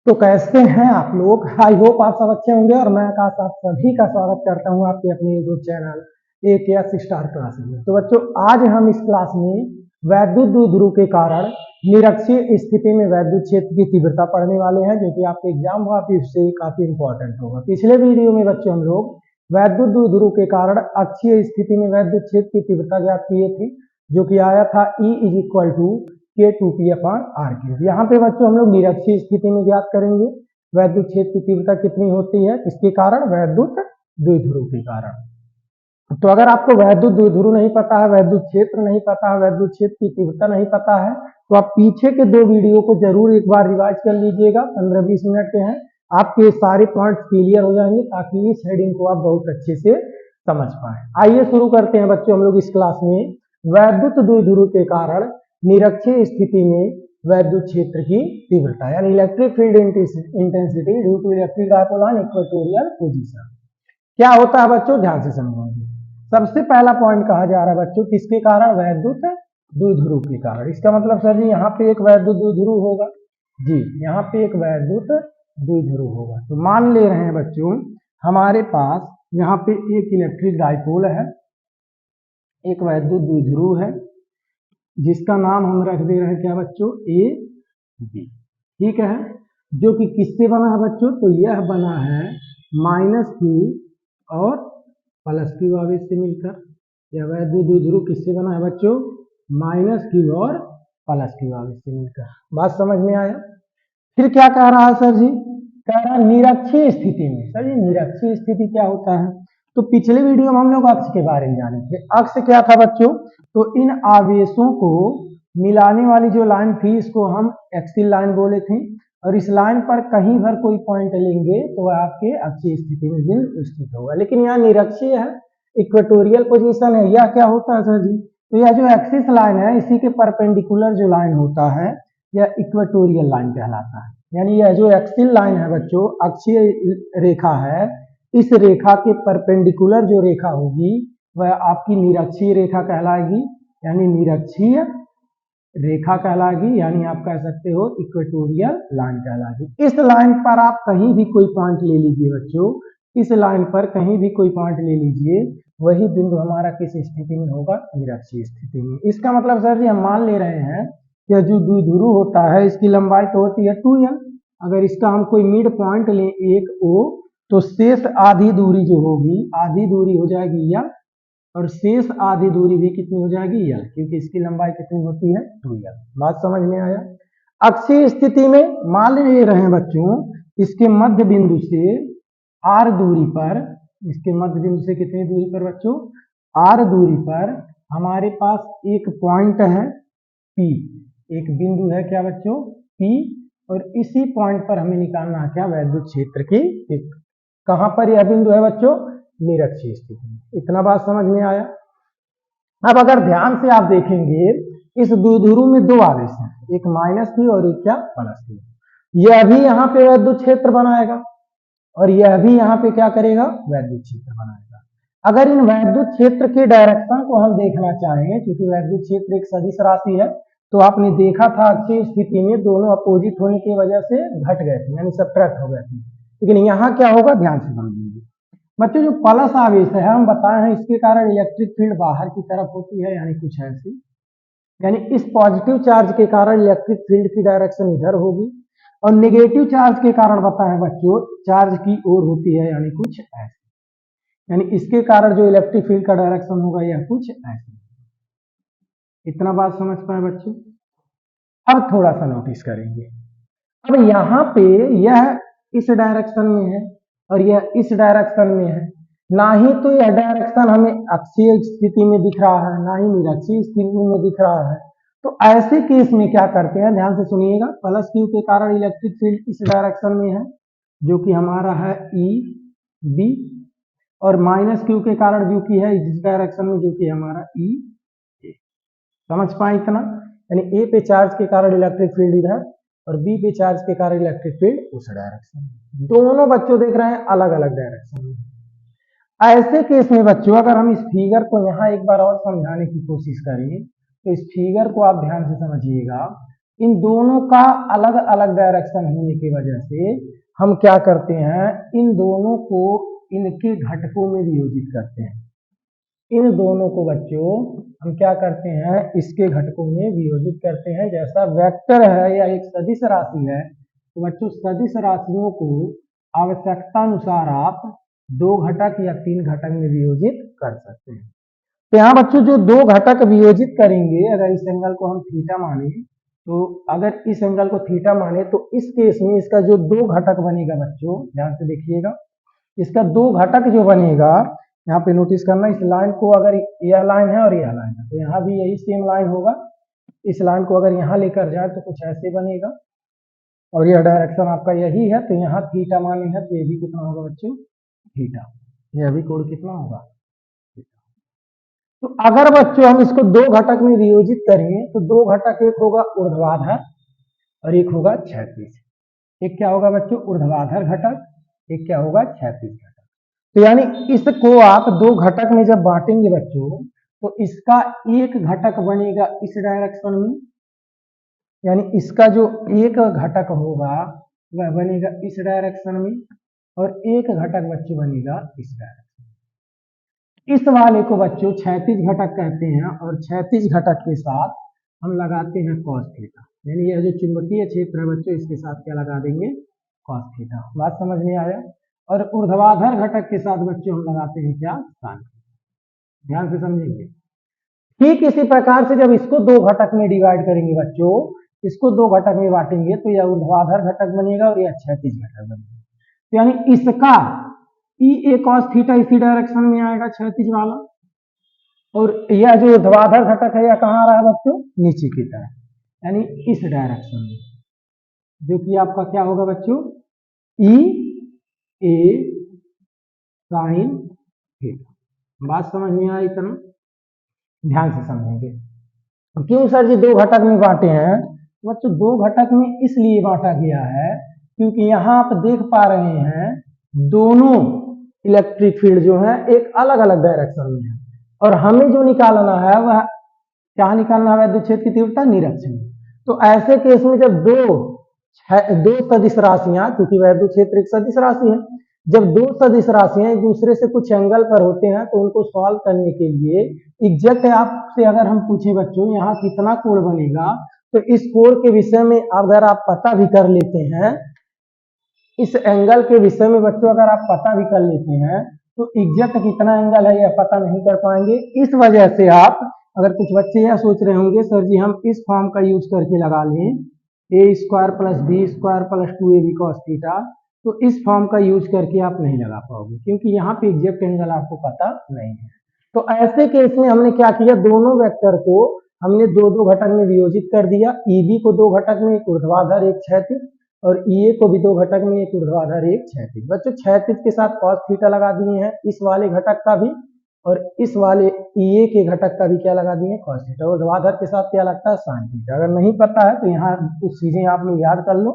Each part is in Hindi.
तो कैसे हैं आप लोग? आई होप आप सब अच्छे होंगे और मैं आकाश आप सभी का स्वागत करता हूं आपके अपने YouTube channel AKS star classes में। तो बच्चों, आज हम इस क्लास में वैद्युत द्विध्रुव के कारण निरक्षीय स्थिति में वैद्युत क्षेत्र की तीव्रता पढ़ने वाले हैं, जो कि आपके एग्जाम हुआ फिर से काफी इंपॉर्टेंट होगा। पिछले वीडियो में बच्चों हम लोग वैद्युत द्विध्रुव के कारण अक्षीय स्थिति में वैद्युत क्षेत्र की तीव्रता ज्ञात किए थे, जो कि आया था E = K2P/R3। यहाँ पे बच्चों हम लोग निरक्षीय स्थिति में ज्ञात करेंगे वैद्युत क्षेत्र की तीव्रता कितनी होती है, किसके कारण? वैद्युत द्विध्रुव के कारण। तो अगर आपको वैद्युत द्विध्रुव नहीं पता है, वैद्युत क्षेत्र नहीं पता है, वैद्युत क्षेत्र की तीव्रता नहीं पता है, तो आप पीछे के दो वीडियो को जरूर एक बार रिवाइज कर लीजिएगा। 15-20 मिनट के हैं, आपके सारे पॉइंट क्लियर हो जाएंगे ताकि इस हेडिंग को आप बहुत अच्छे से समझ पाए। आइए शुरू करते हैं बच्चों हम लोग इस क्लास में वैद्युत द्विध्रुव के कारण निरक्षीय स्थिति में वैद्युत क्षेत्र की तीव्रता यानी electric field intensity due to electric dipole on equatorial position. क्या होता है बच्चों, ध्यान से समझेंगे। सबसे पहला पॉइंट कहा जा रहा है बच्चों किसके कारण? वैद्युत द्विध्रुव के कारण। इसका मतलब सर जी यहाँ पे एक वैद्युत द्विध्रुव होगा जी, यहाँ पे एक वैद्युत द्विध्रुव होगा। तो मान ले रहे हैं बच्चों हमारे पास यहाँ पे एक इलेक्ट्रिक डायपोल है, एक वैद्युत द्विध्रुव है, जिसका नाम हम रख दे रहे हैं क्या बच्चों? A B। ठीक है, जो कि किससे बना है बच्चों? तो यह बना है -Q और +Q आवेश से मिलकर। यह वैद्युत द्विध्रुव किससे बना है बच्चों? -Q और +Q आवेश से मिलकर। बात समझ में आया? फिर क्या कह रहा है सर जी? कह रहा है निरक्षीय स्थिति में। सर जी निरक्षीय स्थिति क्या होता है? तो पिछले वीडियो में हम लोग अक्ष के बारे में जाने थे। अक्ष क्या था बच्चों? तो इन आवेशों को मिलाने वाली जो लाइन थी इसको हम एक्सियल लाइन बोले थे, और इस लाइन पर कहीं भर कोई पॉइंट लेंगे तो वह आपके अक्षीय स्थिति में भी स्थित होगा। लेकिन यहाँ निरक्षीय है, इक्वेटोरियल पोजीशन है। यह क्या होता है सर जी? तो यह जो एक्सिस लाइन है इसी के परपेंडिकुलर जो लाइन होता है यह इक्वेटोरियल लाइन कहलाता है। यानी यह जो एक्सियल लाइन है बच्चों, अक्षीय रेखा है, इस रेखा के परपेंडिकुलर जो रेखा होगी वह आपकी निरक्षीय रेखा कहलाएगी, यानी निरक्षीय रेखा कहलाएगी, यानी आप कह सकते हो इक्वेटोरियल लाइन कहलाएगी। इस लाइन पर आप कहीं भी कोई पॉइंट ले लीजिए बच्चों, इस लाइन पर कहीं भी कोई पॉइंट ले लीजिए, वही बिंदु हमारा किस स्थिति में होगा? निरक्षीय स्थिति में। इसका मतलब सर जी हम मान ले रहे हैं कि जो द्विध्रुव होता है इसकी लंबाई तो होती है 2l। अगर इसका हम कोई मिड पॉइंट लें एक O, तो शेष आधी दूरी जो होगी, आधी दूरी हो जाएगी l, और शेष आधी दूरी भी कितनी हो जाएगी? l, क्योंकि इसकी लंबाई कितनी होती है? 2l। बात समझ में आया? अक्षीय स्थिति में मान ले रहे हैं बच्चों इसके मध्य बिंदु से r दूरी पर, इसके मध्य बिंदु से कितनी दूरी पर बच्चों? r दूरी पर हमारे पास एक पॉइंट है P, एक बिंदु है क्या बच्चों? P, और इसी पॉइंट पर हमें निकालना है क्या? वैद्युत क्षेत्र की तीव्रता। कहां पर यह बिंदु है बच्चों? निरक्षीय स्थिति में। इतना बात समझ में आया? अब अगर ध्यान से आप देखेंगे इस द्विध्रुव में दो आवेश हैं, एक -Q और एक क्या? +Q। यह भी यहाँ पे वैद्युत क्षेत्र बनाएगा और यह भी यहाँ पे क्या करेगा? वैद्युत क्षेत्र बनाएगा। अगर इन वैद्युत क्षेत्र के डायरेक्शन को हम देखना चाहें, क्योंकि वैद्युत क्षेत्र एक सदिश राशि है, तो आपने देखा था अक्षीय स्थिति में दोनों अपोजिट होने की वजह से घट गए थे, यानी सब्ट्रैक्ट हो गए थे। लेकिन यहाँ क्या होगा? ध्यान से समझिए बच्चों। जो प्लस आवेश है हम बताए हैं इसके कारण इलेक्ट्रिक फील्ड बाहर की तरफ होती है, यानी कुछ ऐसी, यानी इस पॉजिटिव चार्ज के कारण इलेक्ट्रिक फील्ड की डायरेक्शन इधर होगी, और नेगेटिव चार्ज के कारण बताएं बच्चों चार्ज की ओर होती है, यानी कुछ ऐसे। यानी इसके कारण जो इलेक्ट्रिक फील्ड का डायरेक्शन होगा यह कुछ ऐसे। इतना बात समझ पाए बच्चों? अब थोड़ा सा नोटिस करेंगे। अब यहाँ पे यह इस डायरेक्शन में है और यह इस डायरेक्शन में है, ना ही तो यह डायरेक्शन हमें अक्षीय स्थिति में दिख रहा है, ना ही निरक्षीय स्थिति में दिख रहा है। तो ऐसे केस में क्या करते हैं, ध्यान से सुनिएगा। +Q के कारण इलेक्ट्रिक फील्ड इस डायरेक्शन में है जो कि हमारा है EB, और -Q के कारण जो कि है इस डायरेक्शन में जो कि हमारा EA। समझ पाए इतना? यानी A पे चार्ज के कारण इलेक्ट्रिक फील्ड इधर और B पे चार्ज के कारण इलेक्ट्रिक फील्ड उस डायरेक्शन में। दोनों बच्चों देख रहे हैं अलग अलग डायरेक्शन में। ऐसे केस में बच्चों अगर हम इस फिगर को यहाँ एक बार और समझाने की कोशिश करें, तो इस फिगर को आप ध्यान से समझिएगा। इन दोनों का अलग अलग डायरेक्शन होने की वजह से हम क्या करते हैं, इन दोनों को इनके घटकों में वियोजित करते हैं। इन दोनों को बच्चों हम क्या करते हैं, इसके घटकों में वियोजित करते हैं। जैसा वेक्टर है या एक सदिश राशि है, तो बच्चों सदिश राशियों को आवश्यकता अनुसार आप 2 घटक या 3 घटक में वियोजित कर सकते हैं। तो यहाँ बच्चों जो 2 घटक वियोजित करेंगे, अगर इस एंगल को हम थीटा माने, तो अगर इस एंगल को थीटा माने तो इस केस में इसका जो 2 घटक बनेगा बच्चों, ध्यान से देखिएगा, इसका 2 घटक जो बनेगा, यहाँ पे नोटिस करना, इस लाइन को अगर यह लाइन है और यह लाइन है तो यहाँ भी यही सेम लाइन होगा। इस लाइन को अगर यहाँ लेकर जाए तो कुछ ऐसे बनेगा, और यह डायरेक्शन आपका यही है, तो यहाँ थीटा माने है तो ये भी कितना होगा बच्चों, थीटा। यह भी कोण कितना होगा, तो अगर बच्चों हम इसको 2 घटक में वियोजित करें तो 2 घटक, एक होगा ऊर्ध्वाधर और एक होगा क्षैतिज। एक क्या होगा बच्चों, ऊर्ध्वाधर घटक, एक क्या होगा, क्षैतिज घटक। तो यानी इसको आप 2 घटक में जब बांटेंगे बच्चों, तो इसका एक घटक बनेगा इस डायरेक्शन में, यानी इसका जो एक घटक होगा वह बनेगा इस डायरेक्शन में, और एक घटक बच्चों बनेगा इस डायरेक्शन। इस वाले को बच्चों क्षैतिज घटक कहते हैं, और क्षैतिज घटक के साथ हम लगाते हैं cos थीटा, यानी यह जो चुंबकीय क्षेत्र है बच्चों, इसके साथ क्या लगा देंगे, cos थीटा। बात समझ में आया। और ऊर्ध्वाधर घटक के साथ बच्चों हम लगाते हैं क्या, sin। ध्यान से समझेंगे। ठीक इसी प्रकार से जब इसको 2 घटक में डिवाइड करेंगे बच्चों, इसको 2 घटक में बांटेंगे तो यह ऊर्ध्वाधर घटक बनेगा और यह क्षैतिज घटक बनेगा। तो यानी इसका ई cos थीटा इसी डायरेक्शन में आएगा, क्षैतिज वाला, और यह जो ऊर्ध्वाधर घटक है यह कहाँ आ रहा है बच्चों, नीचे की तरफ, यानी इस डायरेक्शन में, जो कि आपका क्या होगा बच्चों, ई ए साइन थीटा। बात समझ में आई इतना, ध्यान से समझेंगे। क्यों सर जी 2 घटक में बांटे हैं बच्चों, 2 घटक में इसलिए बांटा गया है क्योंकि यहाँ आप देख पा रहे हैं दोनों इलेक्ट्रिक फील्ड जो है एक अलग अलग डायरेक्शन में है, और हमें जो निकालना है वह क्या निकालना है, विद्युत क्षेत्र की तीव्रता निरक्षीय। तो ऐसे केस में जब दो सदिश राशियां, क्योंकि विद्युत क्षेत्र एक सदिश राशि है, जब 2 सदिश राशियां एक दूसरे से कुछ एंगल पर होते हैं तो उनको सॉल्व करने के लिए एग्जैक्ट आपसे अगर हम पूछे बच्चों यहाँ कितना कोण बनेगा, तो इस कोण के विषय में अगर आप पता भी कर लेते हैं, इस एंगल के विषय में बच्चों अगर आप पता भी कर लेते हैं, तो एग्जैक्ट कितना एंगल है यह पता नहीं कर पाएंगे। इस वजह से आप, अगर कुछ बच्चे यह सोच रहे होंगे सर जी हम इस फॉर्म का यूज करके लगा लें, a² + b² + 2ab cos theta, तो इस फॉर्म का यूज करके आप नहीं लगा पाओगे, क्योंकि यहाँ पे एग्जैक्ट एंगल आपको पता नहीं है। तो ऐसे केस में हमने क्या किया, दोनों वेक्टर को हमने 2-2 घटक में वियोजित कर दिया। ईबी को 2 घटक में, एक ऊर्ध्वाधर एक क्षैतिज, और ईए को भी 2 घटक में, एक ऊर्ध्वाधर एक क्षैतिज। बच्चों क्षैतिज के साथ cos थीटा लगा दिए हैं, इस वाले घटक का भी, और इस वाले ईए के घटक का भी क्या लगा दिए, cos थीटा। ऊर्ध्वाधर के साथ क्या लगता है, sin थीटा। अगर नहीं पता है तो यहाँ कुछ चीजें आप लोग याद कर लो,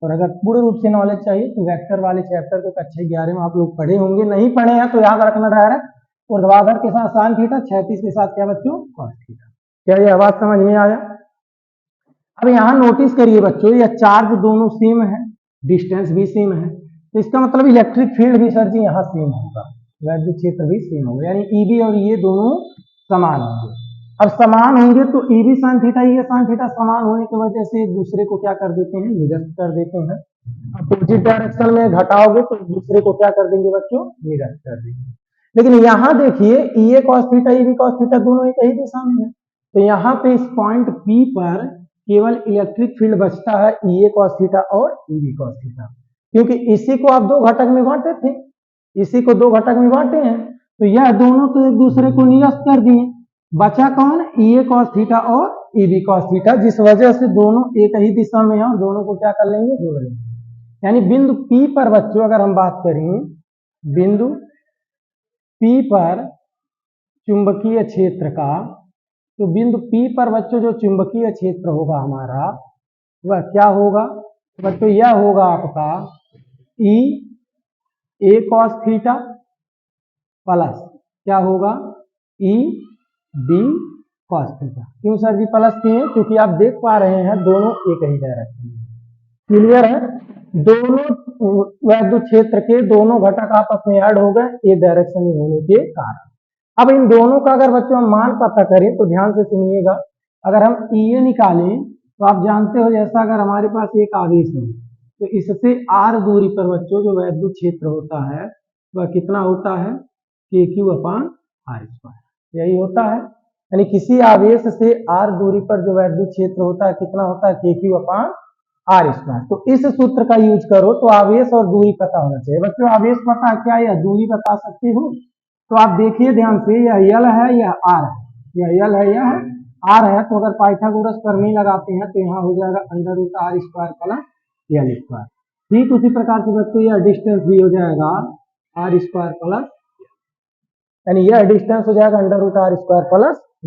और अगर पूर्ण रूप से नॉलेज चाहिए तो वेक्टर वाले चैप्टर को कक्षा 11 में आप लोग पढ़े होंगे, नहीं पढ़े हैं तो याद रखना डायरेक्ट ऊर्ध्वाधर के साथ sin थीटा, क्षैतिज के साथ क्या बच्चों, cos थीटा। क्या ये आवाज समझ में आया। अब यहाँ नोटिस करिए बच्चों, यह चार्ज दोनों सेम है, डिस्टेंस भी सेम है, तो इसका मतलब इलेक्ट्रिक फील्ड भी सर जी यहाँ सेम होगा, विद्युत क्षेत्र भी सेम होगा, यानी ईबी और ये दोनों समान होंगे। अब समान होंगे तो ईबी sin थीटा, ये sin थीटा समान होने की वजह से एक दूसरे को क्या कर देते हैं, निरस्त कर देते हैं। अपोजिट डायरेक्शन में घटाओगे तो दूसरे को क्या कर देंगे बच्चों, निरस्त कर देंगे। लेकिन यहाँ देखिए ईए cos theta, EB cos theta दोनों एक ही दिशा में है, तो यहाँ पे इस पॉइंट P पर केवल इलेक्ट्रिक फील्ड बचता है ईए cos थीटा और ईबी cos थीटा, क्योंकि इसी को आप 2 घटक में बांटे थे, इसी को 2 घटक में बांटे हैं, तो यह दोनों तो एक दूसरे को निरस्त कर दिए, बचा कौन, ईए cos थीटा और ईबी cos थीटा, जिस वजह से दोनों एक ही दिशा में है और दोनों को क्या कर लेंगे, जोड़ लेंगे। यानी बिंदु P पर बच्चों अगर हम बात करें, बिंदु P पर चुंबकीय क्षेत्र का, तो बिंदु P पर बच्चों जो चुंबकीय क्षेत्र होगा हमारा वह क्या होगा बच्चों, यह होगा आपका ई ए cos थीटा प्लस क्या होगा, ई बी कॉस थीटा। क्यों सर जी प्लस किए? क्योंकि आप देख पा रहे हैं दोनों एक ही डायरेक्शन में। क्लियर है? दोनों वैद्युत क्षेत्र के दोनों घटक आपस में ऐड हो गए एक डायरेक्शन में होने के कारण। अब इन दोनों का अगर बच्चों हम मान पता करें तो ध्यान से सुनिएगा। अगर हम EA निकालें तो आप जानते हो जैसा अगर हमारे पास एक आवेश हो तो इससे r दूरी पर बच्चों जो वैद्युत क्षेत्र होता है वह कितना होता है? KQ/r²। यही होता है, यानी किसी आवेश से r दूरी पर जो वैद्युत क्षेत्र होता है कितना होता है? KQ/r²। तो इस सूत्र का यूज करो तो आवेश और दूरी पता होना चाहिए। बच्चों आवेश पता क्या या दूरी बता सकते हो? तो आप देखिए ध्यान से, यह L है यह R है, यह L है यह R है। तो अगर पाइथागोरस प्रमेय लगाते हैं तो यहाँ हो जाएगा √r² + L²। ठीक उसी प्रकार से बच्चों यह डिस्टेंस भी हो जाएगा r²+, यानी यह डिस्टेंस हो जाएगा √r² +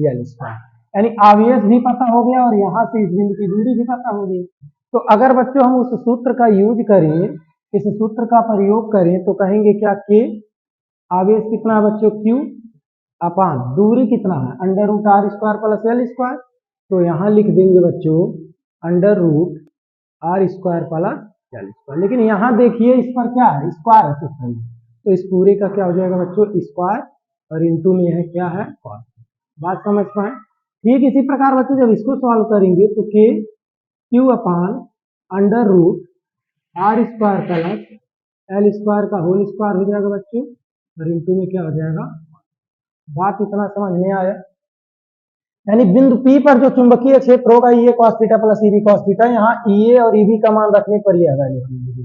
L²। यानी आवेश भी पता हो गया और यहाँ से इस बिंदु की दूरी भी पता हो गई। तो अगर बच्चों हम उस सूत्र का यूज करें, इस सूत्र का प्रयोग करें तो कहेंगे क्या? K आवेश कितना है बच्चों? Q अपान दूरी कितना है? √r² + L²। तो यहाँ लिख देंगे बच्चों √r² + L²। लेकिन यहाँ देखिए इस पर क्या है? स्क्वायर है सिस्टम, तो इस पूरे का क्या हो जाएगा बच्चों? स्क्वायर, और इंटू में है क्या है? कॉस। बात समझ पाए? ठीक इसी प्रकार बच्चों जब इसको सॉल्व करेंगे तो KQ अपान √r² + L² का होल स्क्वायर हो जाएगा बच्चों, और इंटू में क्या हो जाएगा? बात इतना समझ में आया? यानी बिंदु P पर जो चुंबकीय क्षेत्र होगा EA cos theta + EB cos theta, यहाँ EA और EB का मान रखने पर यह वैल्यू मिलेगी।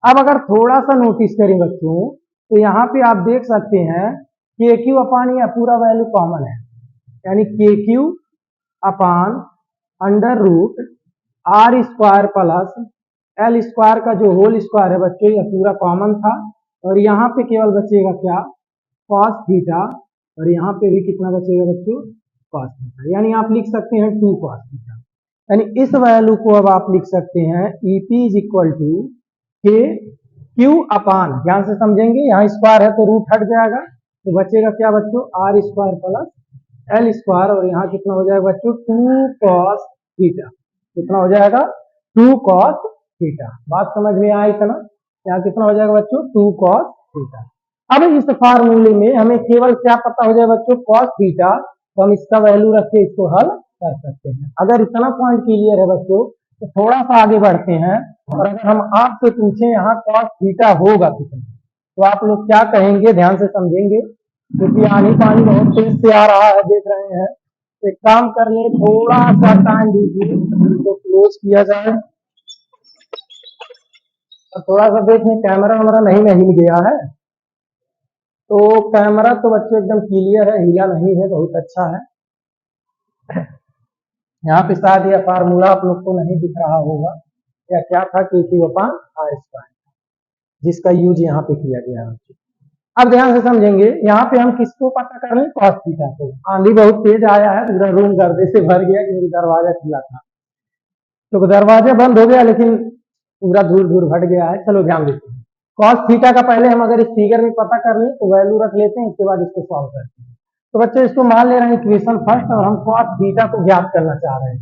अब अगर थोड़ा सा नोटिस करें बच्चों तो यहाँ पे आप देख सकते हैं KQ अपान यह पूरा वैल्यू कॉमन है, यानी KQ अपान √r² + L² का जो होल स्क्वायर है बच्चों यह पूरा कॉमन था, और यहाँ पे केवल बचेगा क्या? cos थीटा, और यहाँ पे भी कितना बचेगा बच्चों? cos theta. यानी आप लिख सकते हैं 2 cos थीटा। यानी इस वैल्यू को अब आप लिख सकते हैं EP = KQ अपान, ध्यान से समझेंगे, यहाँ स्क्वायर है तो रूट हट जाएगा, तो बचेगा क्या बच्चों? r² + L², और यहाँ कितना हो जाएगा बच्चों? 2 cos थीटा। कितना हो जाएगा? 2 cos थीटा। बात समझ में आया इतना? यहाँ कितना हो जाएगा बच्चों? 2 cos थीटा। अब इस फार्मूले में हमें केवल क्या पता हो जाए बच्चों? cos थीटा, तो हम इसका वैल्यू रख के इसको हल कर सकते हैं। अगर इतना पॉइंट क्लियर है बच्चों तो थोड़ा सा आगे बढ़ते हैं, और अगर हम आपसे पूछें यहाँ cos थीटा होगा कितना, तो आप लोग क्या कहेंगे? ध्यान से समझेंगे, क्योंकि आनी पानी बहुत तेज से आ रहा है, देख रहे हैं। एक काम कर ले, थोड़ा सा टाइम दीजिए, इसको क्लोज किया जाए, और थोड़ा सा देखने कैमरा हमारा नहीं हिल गया है। तो कैमरा तो बच्चों एकदम क्लियर है, हिला नहीं है, बहुत अच्छा है। यहाँ पे शायद यह फार्मूला आप लोग को नहीं दिख रहा होगा, या क्या था? KQ अपान r², जिसका यूज यहाँ पे किया गया है। अब ध्यान से समझेंगे, यहाँ पे हम किसको पता कर रहे हैं? cos थीटा को। आंधी बहुत तेज आया है, पूरा रूम गर्दे से भर गया क्योंकि दरवाजा खुला था, तो दरवाजा बंद हो गया लेकिन पूरा धूल धूल भट गया है। चलो ध्यान देते हैं, cos थीटा का पहले हम अगर इस फिगर में पता कर लें तो वैल्यू रख लेते हैं, इसके बाद इसको सॉल्व करते हैं। तो बच्चों इसको मान ले रहे हैं इक्वेशन फर्स्ट, और हम cos थीटा को ज्ञात करना चाह रहे हैं।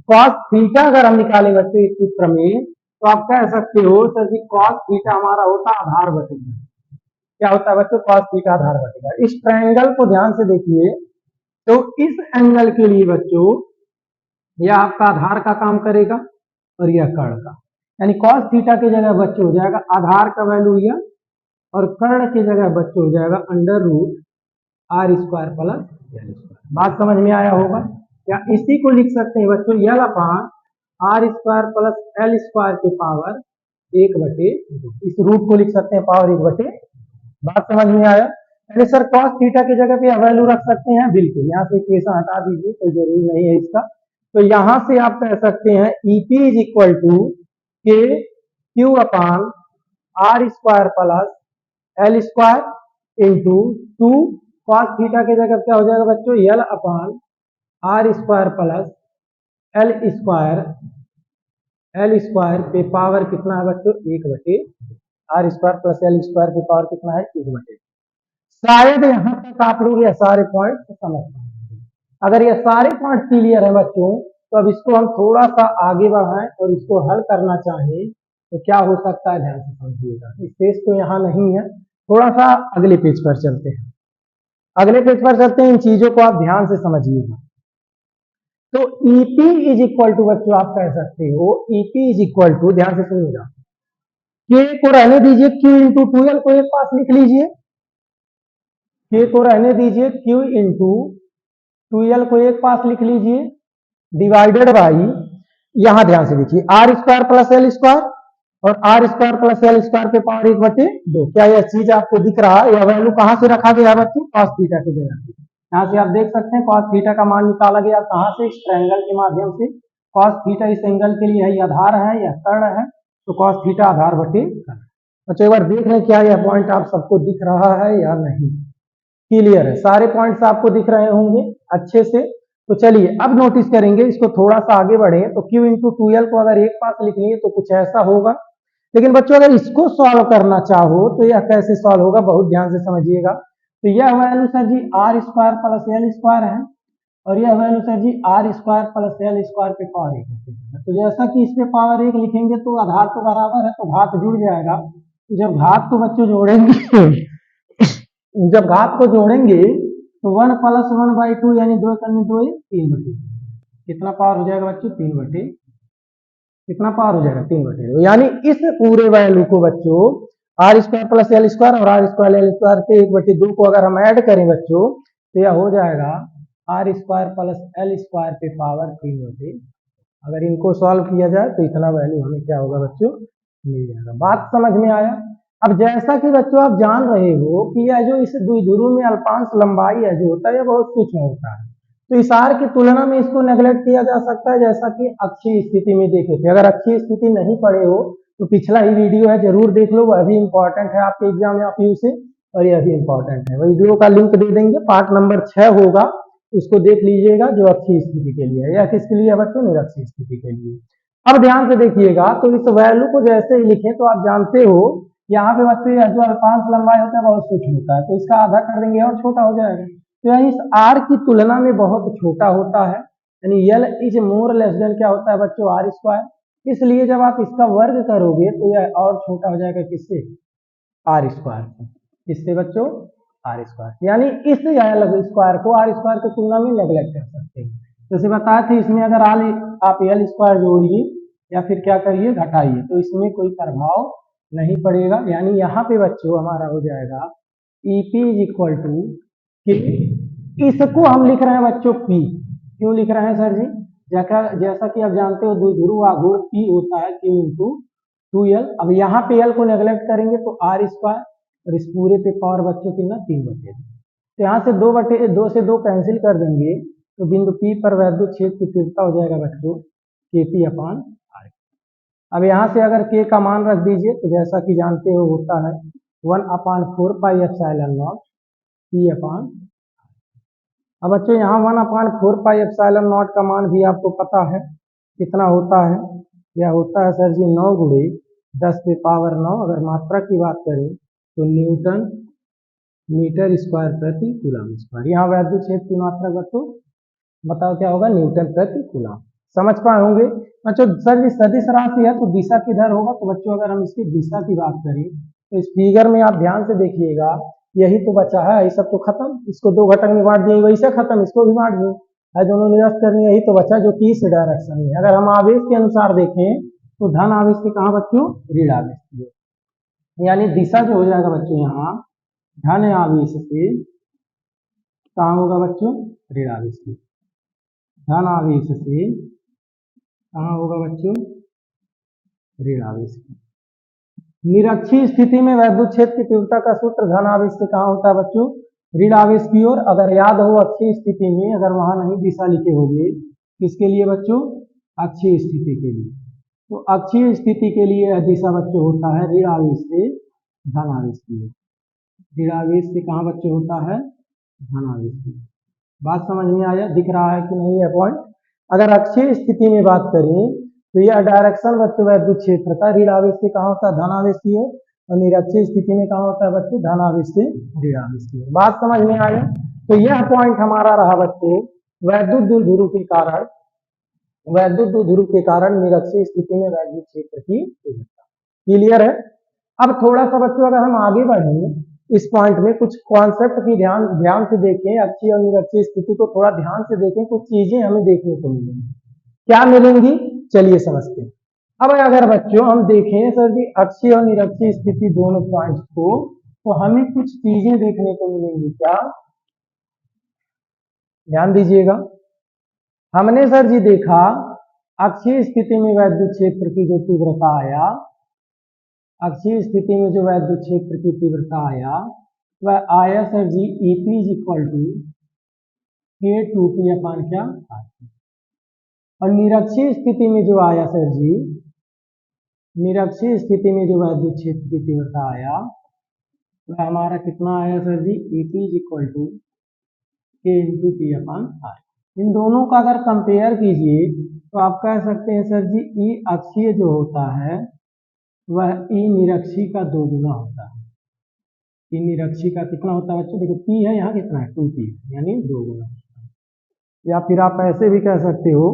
cos थीटा अगर हम निकालें बच्चों इस सूत्र में, तो आप कह सकते हो सर जी cos थीटा हमारा होता है आधार बटेगा। क्या होता है बच्चों? cos थीटा आधार बटेगा। इस ट्रायंगल को ध्यान से देखिए, तो इस एंगल के लिए बच्चों यह आपका आधार का काम करेगा और यह कर्ण का, यानी cos थीटा की जगह बच्चों हो जाएगा आधार का वैल्यू यह, और कर्ण की जगह बच्चों हो जाएगा √r² + L²। बात समझ में आया होगा? या इसी को लिख सकते हैं बच्चों L अपान r² + L² के पावर 1/2। इस रूट को लिख सकते हैं पावर 1/2। बात समझ में आया? यानी सर cos थीटा की जगह पे वैल्यू रख सकते हैं, बिल्कुल। यहाँ से इक्वेशन हटा दीजिए, कोई जरूरी नहीं है इसका। तो यहाँ से आप कह सकते हैं EP = KQ अपान r² + L² into 2 cos theta की जगह क्या हो जाएगा बच्चों? L अपान r² + L² पे पावर कितना है बच्चों? 1/2। r² + L² पे पावर कितना है? 1/2। शायद यहाँ तक आप लोग यह सारे पॉइंट समझ पाएंगे। अगर ये सारे पॉइंट क्लियर है बच्चों, तो अब इसको हम थोड़ा सा आगे बढ़ाएं और इसको हल करना चाहें तो क्या हो सकता है, ध्यान से समझिएगा। स्पेस तो यहाँ नहीं है, थोड़ा सा अगले पेज पर चलते हैं। अगले पेज पर चलते हैं, इन चीजों को आप ध्यान से समझिएगा। तो ईपी इज इक्वल टू बच्चों आप कह सकते हो, ईपी इज इक्वल टू, ध्यान से सुनिएगा, के को रहने दीजिए, क्यू इंटू टू एल को एक पास लिख लीजिए, के को रहने दीजिए, क्यू इंटू टू एल को एक पास लिख लीजिए, डिवाइडेड बाई, यहां ध्यान से देखिए, R square plus L square, और R square plus L square पे पावर 1/2। क्या यह चीज आपको दिख रहा है? यह वैल्यू कहां से रखा गया है बच्चों? कॉस थीटा की जगह पे। यहाँ से आप देख सकते हैं कॉस थीटा का मान निकाला गया कहां से? इस ट्रायंगल के माध्यम से। कॉस थीटा इस एंगल के लिए है, आधार है, यह कर्ण है, तो कॉस थीटा आधार बटे कर्ण। अच्छा एक बार देख लें क्या यह पॉइंट आप सबको दिख रहा है या नहीं। क्लियर है, सारे पॉइंट्स आपको दिख रहे होंगे अच्छे से। तो चलिए अब नोटिस करेंगे, इसको थोड़ा सा आगे बढ़े, तो Q इंटू टू एल को अगर एक पास लिखनी है तो कुछ ऐसा होगा। लेकिन बच्चों अगर इसको सॉल्व करना चाहो तो यह कैसे सॉल्व होगा, बहुत ध्यान से समझिएगा। तो यह value sir ji R square plus L square है, और यह value sir ji R square plus L square पे पावर 1। तो जैसा कि इस पे पावर 1 लिखेंगे तो आधार तो बराबर है, तो घात जुड़ जाएगा। तो जब घात को बच्चों जोड़ेंगे जब घात को जोड़ेंगे तो 1 प्लस 1/2 यानी 2 करने 2 3/2। कितना पावर हो जाएगा बच्चों? 3/2। कितना पावर हो जाएगा? 3/2। यानी इस पूरे वैल्यू को बच्चों R square plus L square और आर स्क्वायर एल स्क्वायर पे 1/2 को अगर हम ऐड करें बच्चों तो यह हो जाएगा R square plus L square पे पावर 3/2। अगर इनको सॉल्व किया जाए तो इतना वैल्यू हमें क्या होगा बच्चों? मिल जाएगा। बात समझ में आया? अब जैसा कि बच्चों आप जान रहे हो कि यह जो इस द्विध्रुव में अल्पांश लंबाई है जो होता है, यह बहुत सूक्ष्म होता है। तो इस आर की तुलना में इसको नेगलेक्ट किया जा सकता है, जैसा कि अक्षीय स्थिति में देखे थे। अगर अक्षीय स्थिति नहीं पढ़े हो तो पिछला ही वीडियो है, जरूर देख लो, वह भी इंपॉर्टेंट है आपके एग्जाम या पीयू से, और यह भी इंपॉर्टेंट है। वीडियो का लिंक दे देंगे, पार्ट नंबर 6 होगा, उसको देख लीजिएगा, जो अक्षीय स्थिति के लिए है। यह किसके लिए है बच्चों? निरक्षीय स्थिति के लिए। अब ध्यान से देखिएगा, तो इस वैल्यू को जैसे ही लिखें तो आप जानते हो यहाँ पे बच्चों यह जो अल्पांश लंबाई होता है बहुत सूक्ष्म होता है, तो इसका आधा कर देंगे और छोटा हो जाएगा। तो यह इस आर की तुलना में बहुत छोटा होता है, यानी L is more less than क्या होता है बच्चों? R square. इसलिए जब आप इसका वर्ग करोगे तो यह और छोटा हो जाएगा, किससे? आर स्क्वायर से। किससे बच्चों? R square. यानी इस यल स्क्वायर को आर स्क्वायर की तुलना में नेगलेक्ट कर सकते हैं। जैसे बताए थे, इसमें अगर आप यल स्क्वायर जोड़िए या फिर क्या करिए, घटाइए, तो इसमें कोई प्रभाव नहीं पड़ेगा। यानी यहाँ पे बच्चों हमारा हो जाएगा ईपी इज इक्वल टू के। इसको हम लिख रहे हैं बच्चों पी। क्यों लिख रहे हैं सर जी? जैसा कि आप जानते हो द्विध्रुव आघूर्ण पी होता है क्यू इंटू टू एल। अब यहाँ पे एल को नेगलेक्ट करेंगे तो आर स्क्वायर, और इस पूरे पे पावर बच्चों कितना? 3/2। तो यहाँ से 2 से 2 कैंसिल कर देंगे, तो बिंदु पी पर वैद्युत क्षेत्र की तीव्रता हो जाएगा बच्चों के पी अपान आर। अब यहाँ से अगर के का मान रख दीजिए तो जैसा कि जानते हो होता है 1/4 पाई एप्सिलॉन नॉट पी अपान। अब बच्चों यहाँ 1/4 पाई एप्सिलॉन नॉट का मान भी आपको पता है कितना होता है? यह होता है सर जी 9 गुणे 10 पे पावर 9। अगर मात्रा की बात करें तो न्यूटन मीटर स्क्वायर प्रति कूलम स्क्वायर। यहाँ वैद्युत क्षेत्र की मात्रा बच्चों बताओ क्या होगा? न्यूटन प्रति कूलम। समझ पाए होंगे बच्चों। सर जी सदिश राशि है तो दिशा किधर होगा? तो बच्चों अगर हम इसकी दिशा की बात करें तो इस फिगर में आप ध्यान से देखिएगा, यही तो बचा है, ये सब तो खत्म। इसको 2 घटक में बांट दिए, वैसे खत्म, इसको भी बांट दिए, दोनों निरस्त करनी, यही तो बचा जो कि इस डायरेक्शन में। अगर हम आवेश के अनुसार देखें तो धन आवेश से कहाँ बच्चों? ऋण आवेश की। यानी दिशा जो हो जाएगा बच्चों यहाँ धन आवेश से कहाँ होगा बच्चों? ऋण आवेश की। धन आवेश से कहाँ होगा बच्चों? ऋण आवेश की। निरक्षीय स्थिति में वैद्युत क्षेत्र की तीव्रता का सूत्र धन आवेश से कहाँ होता है बच्चों? ऋण आवेश की ओर। अगर याद हो अक्षीय स्थिति में अगर वहां नहीं दिशा लिखे होंगे, किसके लिए बच्चों? अक्षीय स्थिति के लिए। तो अक्षीय स्थिति के लिए यह दिशा बच्चों होता है ऋण आवेश से धन आवेश की ओर। ऋण आवेश से कहाँ बच्चों होता है? धन आवेश की। बात समझ में आया? दिख रहा है कि नहीं यह पॉइंट? अगर अक्षीय स्थिति में बात करें तो यह डायरेक्शन बच्चों वैद्युत क्षेत्र का ऋण आवेश से कहाँ होता है? धन आवेश की ओर। और निरक्षीय स्थिति में कहाँ होता है बच्चों? धन आवेश से ऋण आवेश की ओर। बात समझ में आया? तो यह पॉइंट हमारा रहा बच्चों वैद्युत ध्रुव के कारण निरक्षीय स्थिति में वैद्युत क्षेत्र की तीव्रता। क्लियर है। अब थोड़ा सा बच्चों अगर हम आगे बढ़े इस पॉइंट में, कुछ कॉन्सेप्ट की ध्यान से देखें, अक्षीय और निरक्षीय स्थिति को थोड़ा ध्यान से देखें, कुछ चीजें हमें देखने को मिलेंगी। क्या मिलेंगी, चलिए समझते हैं। अब अगर बच्चों हम देखें सर जी अक्षीय और निरक्षीय स्थिति दोनों पॉइंट्स को, तो हमें कुछ चीजें देखने को मिलेंगी। क्या, ध्यान दीजिएगा। हमने सर जी देखा अक्षीय स्थिति में वैद्युत क्षेत्र की जो तीव्रता आया, अक्षीय स्थिति में जो वैद्युत क्षेत्र की तीव्रता आया वह आया सर जी EP = K2P अपान क्या RP। और निरक्षीय स्थिति में जो आया सर जी, निरक्षीय स्थिति में जो वैद्युत क्षेत्र की तीव्रता आया वह हमारा कितना आया सर जी, EP = K × P अपान R। इन दोनों का अगर कंपेयर कीजिए तो आप कह सकते हैं सर जी E अक्षीय जो होता है वह E निरक्षीय का 2 गुना होता है। E निरक्षीय का कितना होता है बच्चों, देखो P है यहाँ कितना है 2P, यानी 2 गुना। या फिर आप ऐसे भी कह सकते हो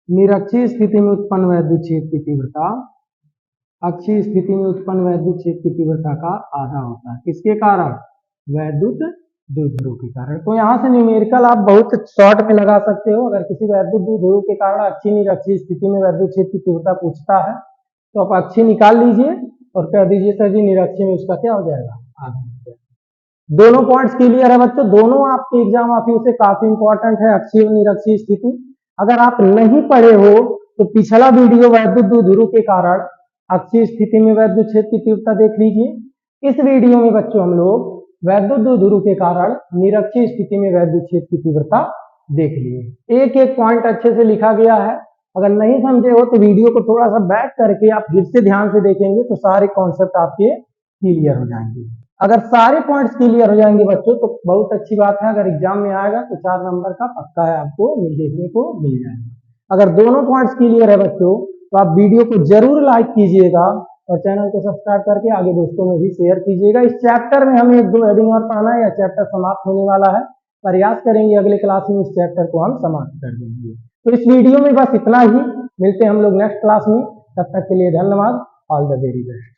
निरक्षीय स्थिति में उत्पन्न वैद्युत क्षेत्र की तीव्रता अक्षीय स्थिति में उत्पन्न वैद्युत क्षेत्र की तीव्रता का आधा होता है। किसके कारण, वैद्युत द्विध्रुव के कारण। तो यहाँ से न्यूमेरिकल आप बहुत शॉर्ट में लगा सकते हो। अगर किसी वैद्युत द्विध्रुव के कारण अक्षीय निरक्षीय स्थिति में वैद्युत क्षेत्र की तीव्रता पूछता है तो आप अक्षीय निकाल लीजिए और कह दीजिए सर जी निरक्षीय में उसका क्या हो जाएगा, आधा हो जाएगा। दोनों पॉइंट्स क्लियर है बच्चों, दोनों आपके एग्जाम ऑफिस से काफी इंपॉर्टेंट है अक्षीय और निरक्षीय स्थिति। अगर आप नहीं पढ़े हो तो पिछला वीडियो वैद्युत द्विध्रुव के कारण अक्षीय स्थिति में वैद्युत क्षेत्र की तीव्रता देख लीजिए। इस वीडियो में बच्चों हम लोग वैद्युत द्विध्रुव के कारण निरक्षीय स्थिति में वैद्युत क्षेत्र की तीव्रता देख लिए। एक एक पॉइंट अच्छे से लिखा गया है। अगर नहीं समझे हो तो वीडियो को थोड़ा सा बैक करके आप फिर से ध्यान से देखेंगे तो सारे कॉन्सेप्ट आपके क्लियर हो जाएंगे। अगर सारे पॉइंट्स क्लियर हो जाएंगे बच्चों तो बहुत अच्छी बात है। अगर एग्जाम में आएगा तो 4 नंबर का पक्का है, आपको देखने को मिल जाएगा। अगर दोनों पॉइंट्स क्लियर है बच्चों तो आप वीडियो को जरूर लाइक कीजिएगा और चैनल को सब्सक्राइब करके आगे दोस्तों में भी शेयर कीजिएगा। इस चैप्टर में हमें 1-2 हेडिंग और पढ़ना है, यह चैप्टर समाप्त होने वाला है। प्रयास करेंगे अगले क्लास में इस चैप्टर को हम समाप्त कर देंगे। तो इस वीडियो में बस इतना ही, मिलते हैं हम लोग नेक्स्ट क्लास में। तब तक के लिए धन्यवाद। All the very best.